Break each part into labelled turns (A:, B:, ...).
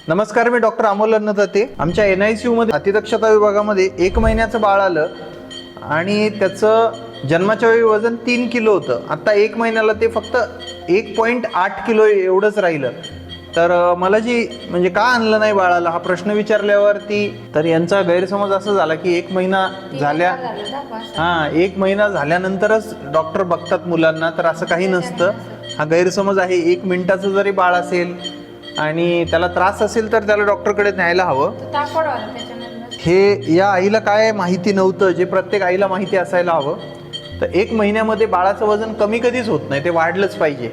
A: नमस्कार, मी डॉक्टर अमोल अन्नदाते. आमच्या NICU मध्ये अतिदक्षता विभागामध्ये 1 महिन्याचं बाळ आलं आणि त्याचं जन्माच्या वेळी वजन 3 किलो होतं. आता 1 महिन्याला ते फक्त 1.8 किलो एवढंच राहिलं. तर मला म्हणजे का आणलं नाही बाळाला हा प्रश्न विचारल्यावरती तर यांचा गैरसमज असा झाला की 1 महिना झाल्या 1 महिना झाल्यानंतरच डॉक्टर बघतात मुलांना. तर असं काही नसतं, हा गैरसमज आहे. 1 मिनिटाचं जरी बाळ असेल आणि त्याला त्रास असेल तर त्याला डॉक्टरकडे न्यायला हवं. हे या आईला काय माहिती नव्हतं, जे प्रत्येक आईला माहिती असायला हवं. तर 1 महिन्यामध्ये बाळाचं वजन कमी कधीच होत नाही, ते वाढलंच पाहिजे.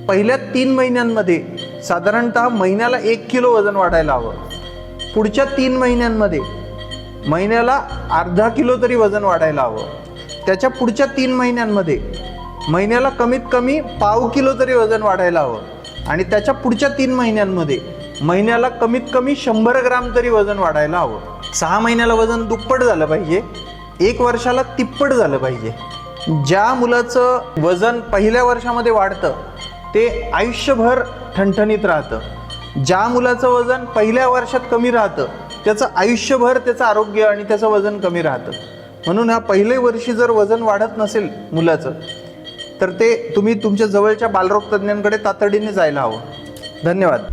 A: पहिल्या 3 महिन्यांमध्ये साधारणतः महिन्याला 1 किलो वजन वाढायला हवं. पुढच्या 3 महिन्यांमध्ये महिन्याला अर्धा किलो तरी वजन वाढायला हवं. त्याच्या पुढच्या 3 महिन्यांमध्ये महिन्याला कमीत कमी पाव किलो तरी वजन वाढायला हवं. आणि त्याच्या पुढच्या 3 महिन्यांमध्ये महिन्याला कमीत कमी 100 ग्राम तरी वजन वाढायला हवं. 6 महिन्याला वजन दुप्पट झालं पाहिजे, 1 वर्षाला तिप्पट झालं पाहिजे. ज्या मुलाचं वजन पहिल्या वर्षामध्ये वाढतं ते आयुष्यभर ठणठणीत राहतं. ज्या मुलाचं वजन पहिल्या वर्षात कमी राहतं त्याचं आयुष्यभर त्याचं आरोग्य आणि त्याचं वजन कमी राहतं. म्हणून ह्या पहिल्या वर्षी जर वजन वाढत नसेल मुलाचं तर ते तुम्ही तुमच्या जवळच्या बालरोग तज्ज्ञांकडे तातडीने जायला हवं. धन्यवाद.